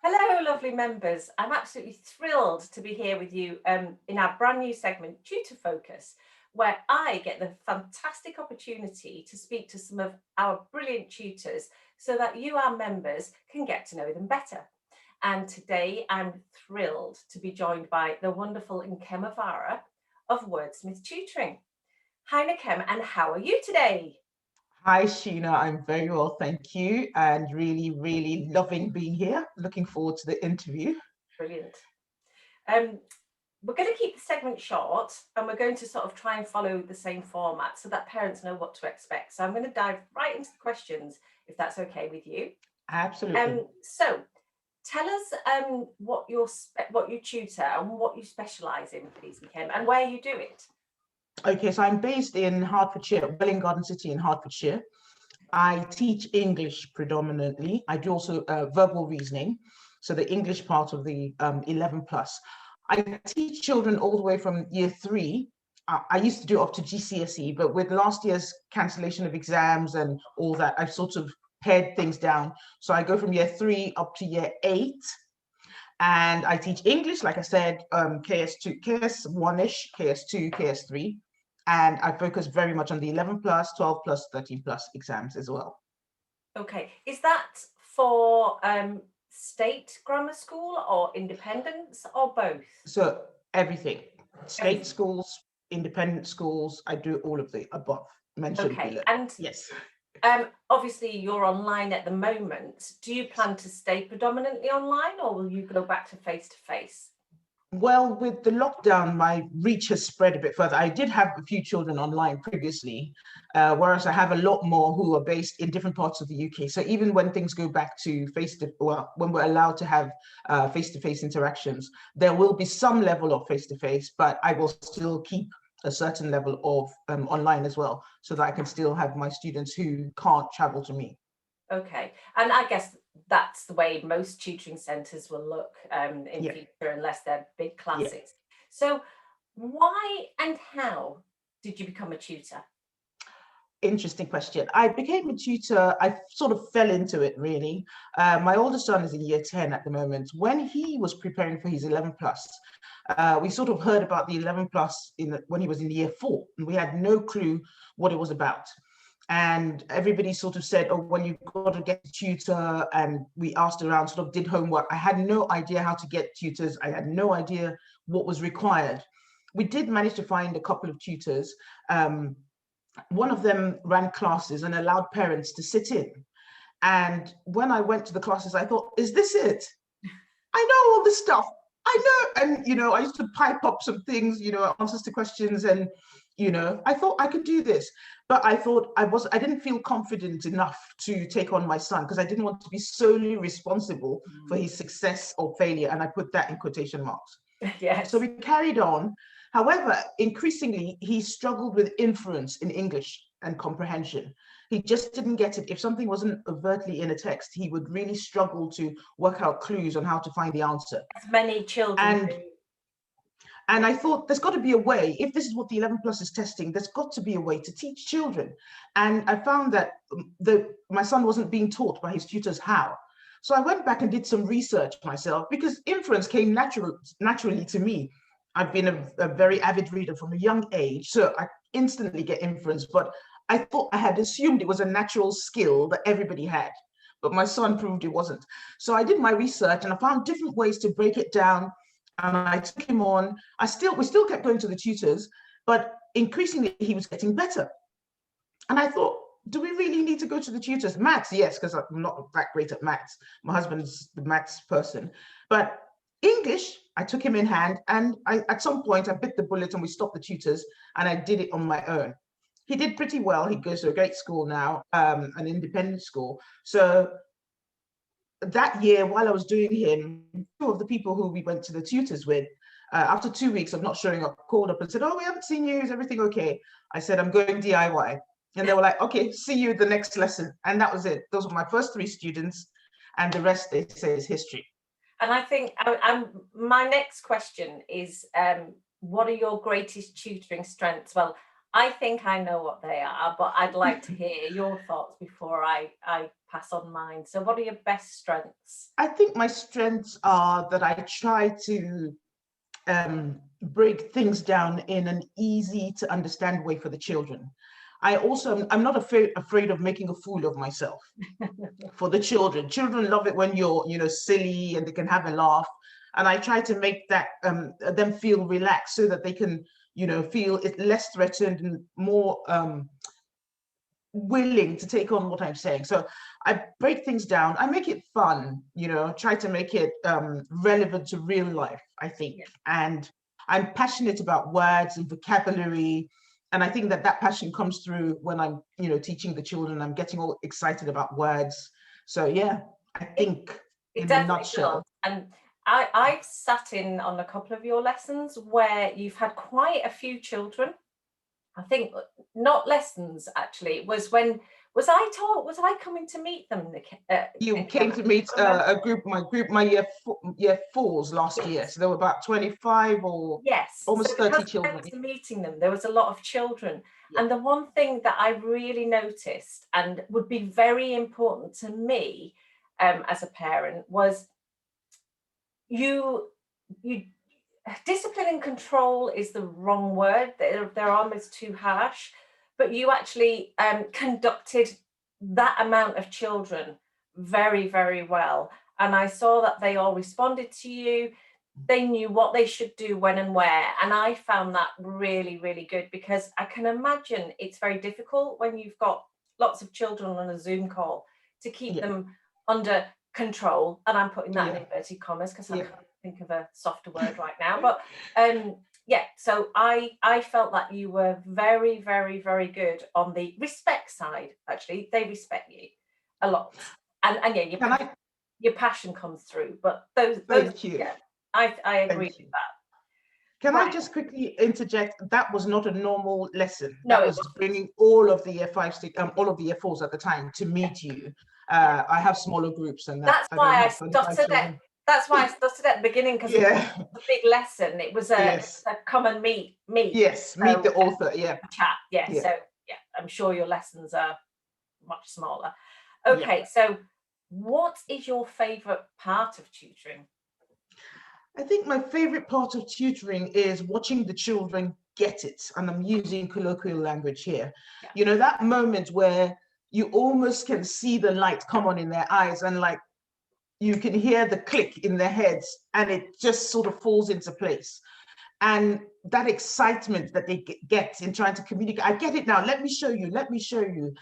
Hello, lovely members. I'm absolutely thrilled to be here with you in our brand new segment, Tutor Focus, where I get the fantastic opportunity to speak to some of our brilliant tutors so that you, our members, can get to know them better. And today I'm thrilled to be joined by the wonderful Nkem Ivara of Wordsmythe Tutoring. Hi, Nkem, and how are you today? Hi, Sheena. I'm very well, thank you. And really, really loving being here. Looking forward to the interview. Brilliant. Um, we're going to keep the segment short and we're going to sort of try and follow the same format so that parents know what to expect. So I'm going to dive right into the questions, if that's okay with you. Absolutely. So tell us what you tutor and what you specialise in, please, Nkem, and where you do it. Okay, so I'm based in Hertfordshire, Welwyn Garden City in Hertfordshire. I teach English predominantly. I do also verbal reasoning, so the English part of the 11 plus. I teach children all the way from year 3. I used to do up to GCSE, but with last year's cancellation of exams and all that, I've sort of pared things down. So I go from year 3 up to year 8. And I teach English, like I said, KS2, KS1-ish, KS2, KS3. And I focus very much on the 11 plus, 12 plus, 13 plus exams as well. Okay, is that for state grammar school or independence or both? So everything, state schools, independent schools, I do all of the above mentioned below. And yes. Obviously you're online at the moment. Do you plan to stay predominantly online or will you go back to face? Well, with the lockdown, my reach has spread a bit further. I did have a few children online previously, whereas I have a lot more who are based in different parts of the UK. So even when things go back to when we're allowed to have face-to-face interactions, there will be some level of face-to-face, but I will still keep a certain level of online as well, so that I can still have my students who can't travel to me. Okay, and I guess that's the way most tutoring centres will look in future, unless they're big classes. Yeah. So why and how did you become a tutor? Interesting question. I became a tutor, I sort of fell into it really. My oldest son is in year 10 at the moment. When he was preparing for his 11 plus, we sort of heard about the 11 plus when he was in year 4, and we had no clue what it was about. And everybody sort of said, oh, well, you've got to get a tutor. And we asked around, sort of did homework. I had no idea how to get tutors. I had no idea what was required. We did manage to find a couple of tutors. One of them ran classes and allowed parents to sit in. And when I went to the classes, I thought, is this it? I know all this stuff. I know. And, I used to pipe up some things, answers to questions. And, I thought I could do this. But I thought I didn't feel confident enough to take on my son because I didn't want to be solely responsible for his success or failure. And I put that in quotation marks. Yes. So we carried on. However, increasingly, he struggled with inference in English and comprehension. He just didn't get it. If something wasn't overtly in a text, he would really struggle to work out clues on how to find the answer. As many children do. And I thought there's got to be a way, if this is what the 11 plus is testing, there's got to be a way to teach children. And I found that my son wasn't being taught by his tutors how. So I went back and did some research myself because inference came naturally to me. I've been a very avid reader from a young age, so I instantly get inference, but I thought I had assumed it was a natural skill that everybody had, but my son proved it wasn't. So I did my research and I found different ways to break it down, and I took him on. We still kept going to the tutors, but increasingly he was getting better. And I thought, do we really need to go to the tutors? Maths, yes, because I'm not that great at maths. My husband's the maths person, but English, I took him in hand, and at some point I bit the bullet and we stopped the tutors and I did it on my own. He did pretty well. He goes to a great school now, an independent school. So that year, while I was doing him, two of the people who we went to the tutors with, after 2 weeks of not showing up, called up and said, oh, we haven't seen you. Is everything okay? I said, I'm going DIY. And they were like, okay, see you the next lesson. And that was it. Those were my first 3 students. And the rest, they say, is history. And I think my next question is, what are your greatest tutoring strengths? Well, I think I know what they are, but I'd like to hear your thoughts before I pass on mine. So what are your best strengths? I think my strengths are that I try to break things down in an easy to understand way for the children. I'm not afraid of making a fool of myself for the children. Children love it when you're, silly and they can have a laugh. And I try to make that them feel relaxed so that they can, feel it less threatened and more willing to take on what I'm saying. So I break things down. I make it fun, try to make it relevant to real life, I think. Yeah. And I'm passionate about words and vocabulary. And I think that passion comes through when I'm, teaching the children. I'm getting all excited about words. So yeah, I think it in a definitely nutshell. does. And I've sat in on a couple of your lessons where you've had quite a few children. I think not lessons actually. Was was I coming to meet them? You came to meet my year fours last year. Yes. So there were about 25 or Yes. almost So 30 because I children. went to meeting them, there was a lot of children. Yeah. And the one thing that I really noticed and would be very important to me as a parent was you discipline and control is the wrong word. They're almost too harsh, but you actually conducted that amount of children very, very well. And I saw that they all responded to you. They knew what they should do when and where. And I found that really, really good, because I can imagine it's very difficult when you've got lots of children on a Zoom call to keep them under control. And I'm putting that in inverted commas because I can't think of a softer word right now. But yeah, so I felt that you were very, very, very good on the respect side. Actually, they respect you a lot. And yeah, your passion comes through. But those Thank you. yeah, I agree with that. Can I just quickly interject? That was not a normal lesson. No, that was bringing all of the year five, all of the year fours at the time to meet you. I have smaller groups and that. That's why I stuttered at. That's why I stuttered at the beginning, because it was a big lesson. It was a come and meet. Yes, so, meet the author. Yeah. Chat. Yeah. So yeah, I'm sure your lessons are much smaller. Okay, so what is your favourite part of tutoring? I think my favorite part of tutoring is watching the children get it. And I'm using colloquial language here. Yeah. That moment where you almost can see the light come on in their eyes, and like you can hear the click in their heads, and it just sort of falls into place. And that excitement that they get in trying to communicate, I get it now, let me show you.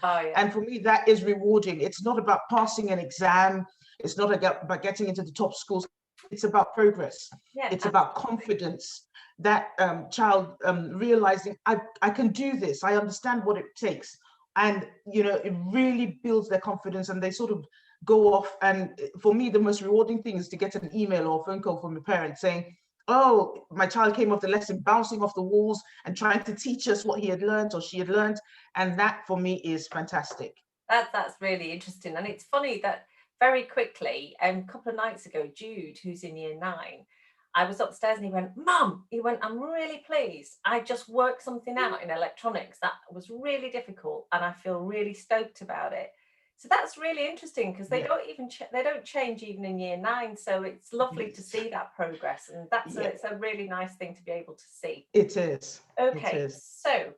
Oh, yeah. And for me, that is rewarding. It's not about passing an exam. It's not about getting into the top schools. It's about progress. Yeah, it's about confidence. That child realizing I can do this. I understand what it takes. And, it really builds their confidence, and they sort of go off. And for me, the most rewarding thing is to get an email or a phone call from a parent saying, oh, my child came off the lesson bouncing off the walls and trying to teach us what he had learned or she had learned. And that for me is fantastic. That's really interesting. And it's funny that very quickly, a couple of nights ago, Jude, who's in year 9, I was upstairs and he went, Mum, I'm really pleased. I just worked something out in electronics that was really difficult and I feel really stoked about it. So that's really interesting, because they don't change even in year 9. So it's lovely to see that progress, and it's a really nice thing to be able to see. It is. Okay, it is. So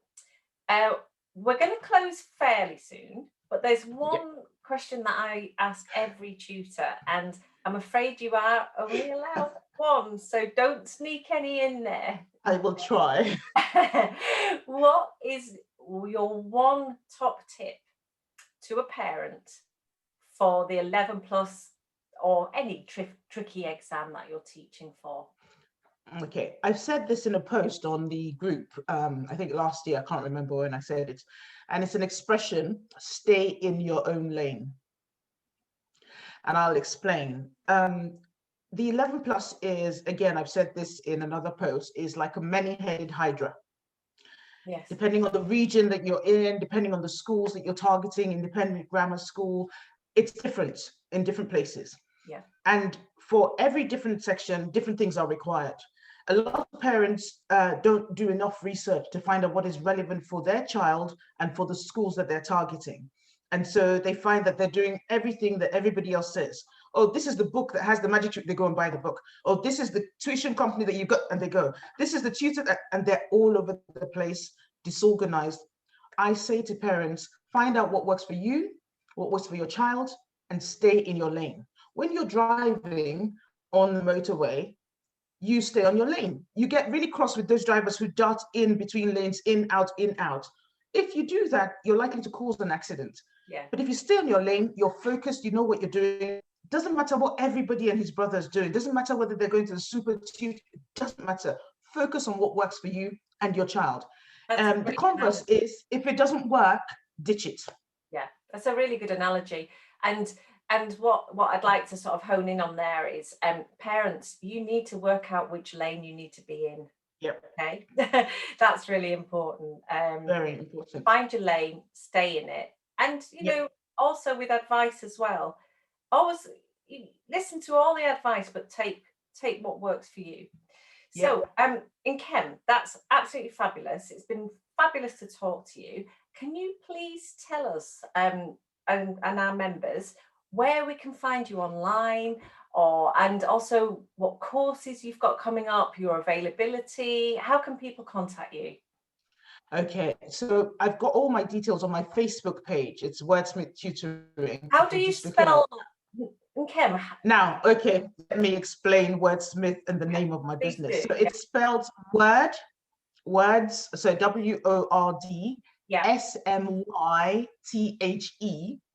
we're going to close fairly soon, but there's one question that I ask every tutor, and I'm afraid you are only allowed one, so don't sneak any in there. I will try. What is your one top tip to a parent for the 11 plus or any tricky exam that you're teaching for? Okay, I've said this in a post on the group, I think last year, I can't remember when I said it, and it's an expression, stay in your own lane. And I'll explain. The 11 plus is, again, I've said this in another post, is like a many-headed hydra. Yes. Depending on the region that you're in, depending on the schools that you're targeting, independent grammar school, it's different in different places. Yeah. And for every different section, different things are required. A lot of parents don't do enough research to find out what is relevant for their child and for the schools that they're targeting. And so they find that they're doing everything that everybody else says. Oh, this is the book that has the magic trick, they go and buy the book. Oh, this is the tuition company that you got, and they go. This is the tutor, and they're all over the place, disorganized. I say to parents, find out what works for you, what works for your child, and stay in your lane. When you're driving on the motorway, you stay on your lane. You get really cross with those drivers who dart in between lanes, in, out, in, out. If you do that, you're likely to cause an accident. Yeah. But if you stay on your lane, you're focused, you know what you're doing. Doesn't matter what everybody and his brother is doing. Doesn't matter whether they're going to the super tutor. It doesn't matter. Focus on what works for you and your child. The converse is, if it doesn't work, ditch it. Yeah, that's a really good analogy. And what I'd like to sort of hone in on there is, parents, you need to work out which lane you need to be in. Yep. Okay, that's really important. Very important. Find your lane, stay in it, and you know, also with advice as well. Always listen to all the advice, but take what works for you. So, Nkem, that's absolutely fabulous. It's been fabulous to talk to you. Can you please tell us and our members where we can find you online, and also what courses you've got coming up, your availability? How can people contact you? Okay, so I've got all my details on my Facebook page. It's Wordsmythe Tutoring. How do you spell Nkem? Now, okay, let me explain Wordsmythe and the name of my business. So it's spelled words, so WORD, SMYTHE,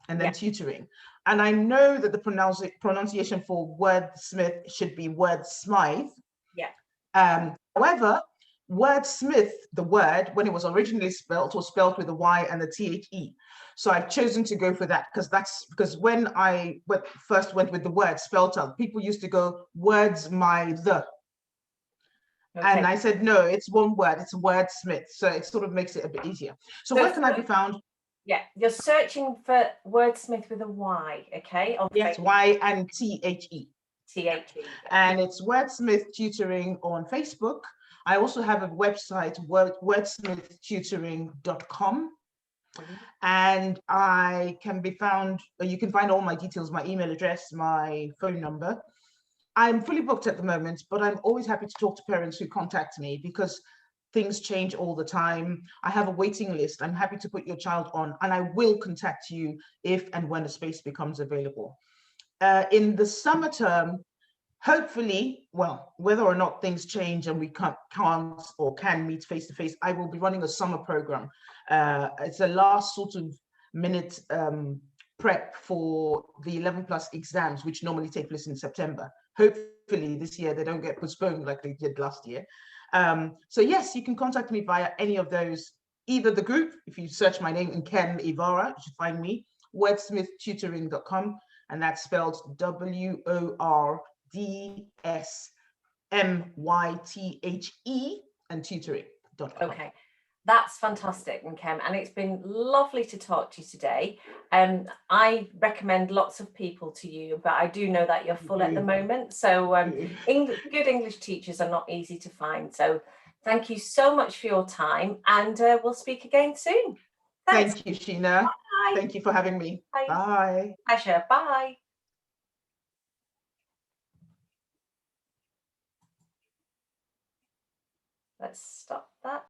and then tutoring. And I know that the pronunciation for Wordsmyth should be Wordsmythe. Yeah. However, Wordsmyth, the word, when it was originally spelled, was spelled with a Y and a THE. So I've chosen to go for that because when I first went with the word spelled out, people used to go Wordsmythe. Okay. And I said, no, it's one word, it's Wordsmyth. So it sort of makes it a bit easier. So where can I be found? Yeah, you're searching for Wordsmyth with a Y, okay? Yes, Y and THE. THE. And it's Wordsmyth Tutoring on Facebook. I also have a website, wordsmythetutoring.com. And I can be found, you can find all my details, my email address, my phone number. I'm fully booked at the moment, but I'm always happy to talk to parents who contact me because things change all the time. I have a waiting list. I'm happy to put your child on, and I will contact you if and when a space becomes available. In the summer term, hopefully, well, whether or not things change and we can't or can meet face to face, I will be running a summer program. It's a last sort of minute prep for the 11+ exams, which normally take place in September. Hopefully this year they don't get postponed like they did last year. So yes, you can contact me via any of those, either the group, if you search my name, Nkem Ivara, you should find me, wordsmythetutoring.com, and that's spelled WORDSMYTHE and tutoring.com. Okay. That's fantastic, Nkem, and it's been lovely to talk to you today. I recommend lots of people to you, but I do know that you're full at the moment. So good English teachers are not easy to find. So thank you so much for your time, and we'll speak again soon. Thanks. Thank you, Sheena. Bye. Thank you for having me. Bye. Bye. Pleasure. Bye. Let's stop that.